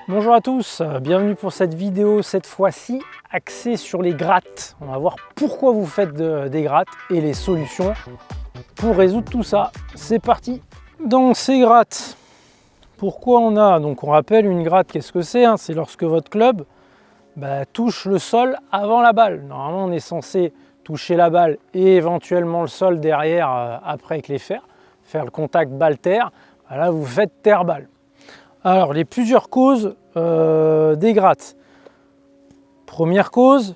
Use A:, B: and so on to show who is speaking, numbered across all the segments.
A: Bonjour à tous, bienvenue pour cette vidéo, cette fois-ci axée sur les grattes. On va voir pourquoi vous faites des grattes et les solutions pour résoudre tout ça. C'est parti. Donc ces grattes, pourquoi on a, donc on rappelle une gratte, qu'est-ce que c'est, c'est lorsque votre club touche le sol avant la balle. Normalement on est censé toucher la balle et éventuellement le sol derrière après avec les fers, faire le contact balle-terre. Là vous faites terre-balle. Alors, les plusieurs causes des grattes. Première cause,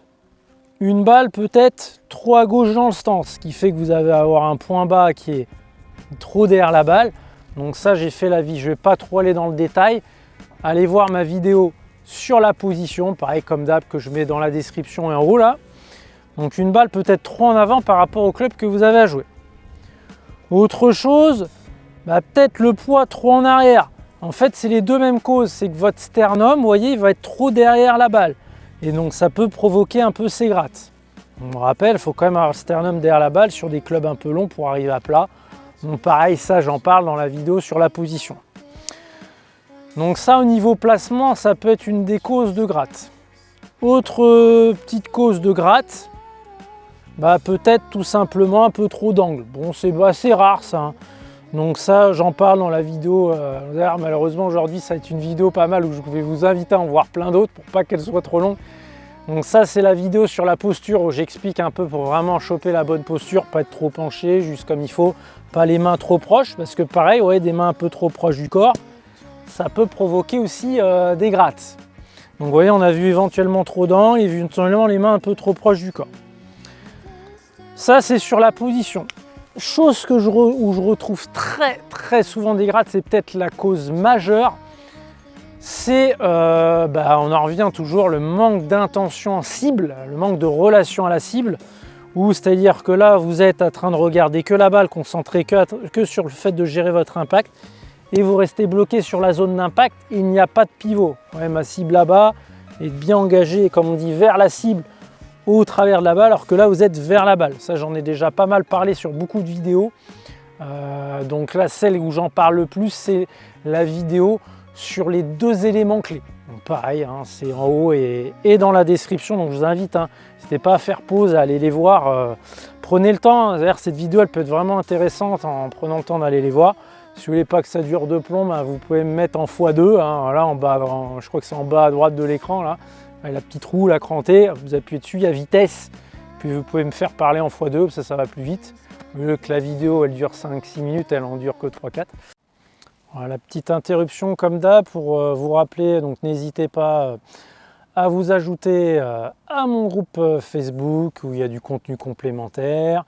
A: une balle peut-être trop à gauche dans le stance, ce qui fait que vous allez avoir un point bas qui est trop derrière la balle. Donc ça, j'ai fait l'avis, je ne vais pas trop aller dans le détail. Allez voir ma vidéo sur la position, pareil comme d'hab que je mets dans la description et en haut là. Donc une balle peut-être trop en avant par rapport au club que vous avez à jouer. Autre chose, peut-être le poids trop en arrière. En fait, c'est les deux mêmes causes, c'est que votre sternum, vous voyez, il va être trop derrière la balle. Et donc, ça peut provoquer un peu ces grattes. On rappelle, il faut quand même avoir le sternum derrière la balle sur des clubs un peu longs pour arriver à plat. Donc, pareil, ça, j'en parle dans la vidéo sur la position. Donc ça, au niveau placement, ça peut être une des causes de gratte. Autre petite cause de gratte, peut-être tout simplement un peu trop d'angle. Bon, c'est assez rare ça. Donc ça, j'en parle dans la vidéo. Malheureusement, aujourd'hui, ça va être une vidéo pas mal où je vais vous inviter à en voir plein d'autres pour pas qu'elle soit trop longue. Donc ça, c'est la vidéo sur la posture où j'explique un peu pour vraiment choper la bonne posture, pas être trop penché, juste comme il faut, pas les mains trop proches, parce que pareil, des mains un peu trop proches du corps, ça peut provoquer aussi des grattes. Donc vous voyez, on a vu éventuellement trop d'angles et éventuellement les mains un peu trop proches du corps. Ça, c'est sur la position. Chose où je retrouve très souvent des grattes, c'est peut-être la cause majeure, c'est, on en revient toujours, le manque d'intention en cible, le manque de relation à la cible, où c'est-à-dire que là, vous êtes en train de regarder que la balle, concentré que sur le fait de gérer votre impact, et vous restez bloqué sur la zone d'impact, il n'y a pas de pivot. Ma cible là-bas est bien engagée, comme on dit, vers la cible, au travers de la balle, alors que là vous êtes vers la balle. Ça, j'en ai déjà pas mal parlé sur beaucoup de vidéos. Donc là, celle où j'en parle le plus, c'est la vidéo sur les deux éléments clés. Donc pareil, c'est en haut et dans la description, donc je vous invite, n'hésitez pas à faire pause, à aller les voir. Prenez le temps, d'ailleurs cette vidéo elle peut être vraiment intéressante en prenant le temps d'aller les voir. Si vous voulez pas que ça dure de plomb, vous pouvez me mettre en x2, là en bas, je crois que c'est en bas à droite de l'écran là. La petite roue, la crantée, vous appuyez dessus, il y a vitesse, puis vous pouvez me faire parler en x2, ça va plus vite. Au lieu que la vidéo elle dure 5-6 minutes, elle en dure que 3-4. Voilà, la petite interruption comme d'hab pour vous rappeler, donc n'hésitez pas à vous ajouter à mon groupe Facebook où il y a du contenu complémentaire,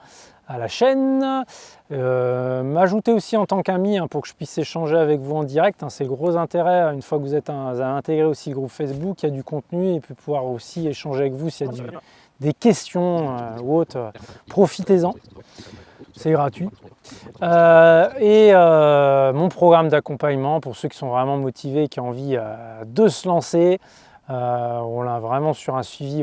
A: à la chaîne, m'ajouter aussi en tant qu'ami pour que je puisse échanger avec vous en direct, c'est le gros intérêt, une fois que vous avez intégré aussi le groupe Facebook, il y a du contenu et puis pouvoir aussi échanger avec vous s'il y a des questions ou autres, profitez-en, c'est gratuit. Mon programme d'accompagnement pour ceux qui sont vraiment motivés et qui ont envie de se lancer. On l'a vraiment sur un suivi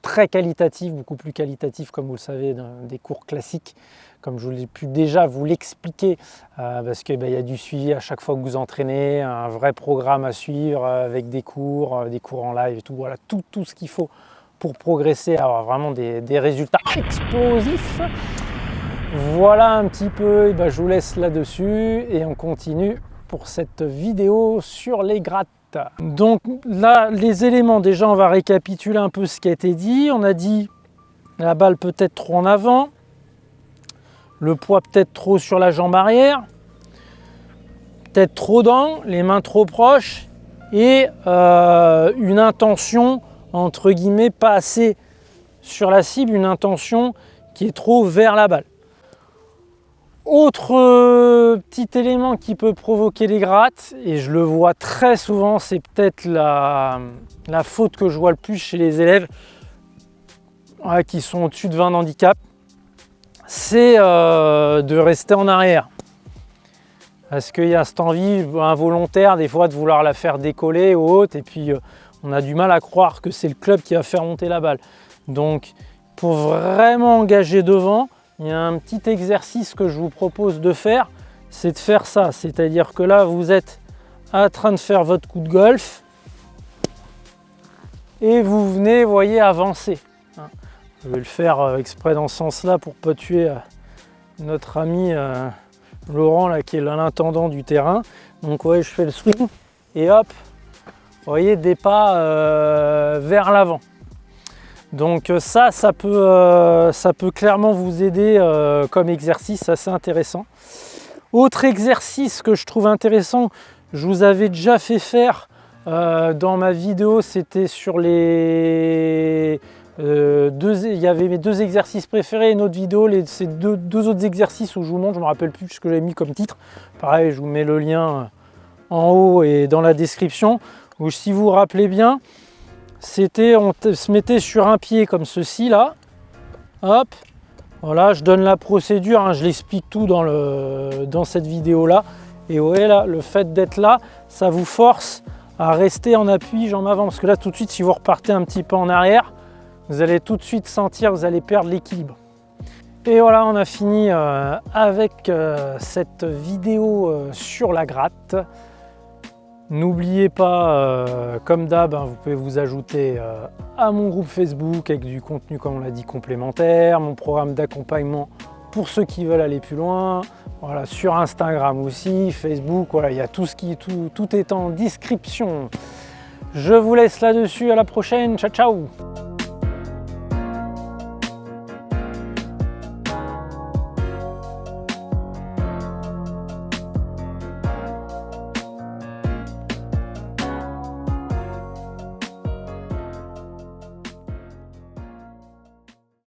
A: très qualitatif, beaucoup plus qualitatif comme vous le savez des cours classiques, comme je l'ai pu déjà vous l'expliquer, parce qu'il y a du suivi à chaque fois que vous entraînez, un vrai programme à suivre avec des cours en live et tout, tout ce qu'il faut pour progresser, avoir vraiment des résultats explosifs. Voilà un petit peu, je vous laisse là-dessus et on continue pour cette vidéo sur les grattes. Donc là, les éléments, déjà on va récapituler un peu ce qui a été dit. On a dit la balle peut-être trop en avant, le poids peut-être trop sur la jambe arrière, peut-être trop d'angles, les mains trop proches et une intention entre guillemets pas assez sur la cible, une intention qui est trop vers la balle. Autre petit élément qui peut provoquer les grattes, et je le vois très souvent, c'est peut-être la faute que je vois le plus chez les élèves qui sont au-dessus de 20 d'handicap, c'est de rester en arrière. Parce qu'il y a cette envie involontaire des fois de vouloir la faire décoller ou autre, et puis on a du mal à croire que c'est le club qui va faire monter la balle. Donc pour vraiment engager devant, il y a un petit exercice que je vous propose de faire, c'est de faire ça. C'est-à-dire que là, vous êtes en train de faire votre coup de golf et vous venez, vous voyez, avancer. Je vais le faire exprès dans ce sens-là pour ne pas tuer notre ami Laurent, là, qui est l'intendant du terrain. Donc ouais, je fais le swing et hop, vous voyez, des pas vers l'avant. Donc ça peut clairement vous aider comme exercice assez intéressant. Autre exercice que je trouve intéressant, je vous avais déjà fait faire dans ma vidéo, c'était sur les il y avait mes 2 exercices préférés, une autre vidéo, ces deux autres exercices où je vous montre, je ne me rappelle plus ce que j'avais mis comme titre. Pareil, je vous mets le lien en haut et dans la description, où si vous vous rappelez bien, c'était on se mettait sur un pied comme ceci là, hop, voilà, je donne la procédure, hein, je l'explique tout dans cette vidéo là, et ouais, là, le fait d'être là, ça vous force à rester en appui jambe avant, parce que là tout de suite, si vous repartez un petit peu en arrière, vous allez tout de suite sentir, vous allez perdre l'équilibre. Et voilà, on a fini avec cette vidéo sur la gratte. N'oubliez pas, comme d'hab, hein, vous pouvez vous ajouter à mon groupe Facebook avec du contenu, comme on l'a dit, complémentaire, mon programme d'accompagnement pour ceux qui veulent aller plus loin. Voilà, sur Instagram aussi, Facebook, voilà, il y a tout est en description. Je vous laisse là-dessus, à la prochaine, ciao ciao.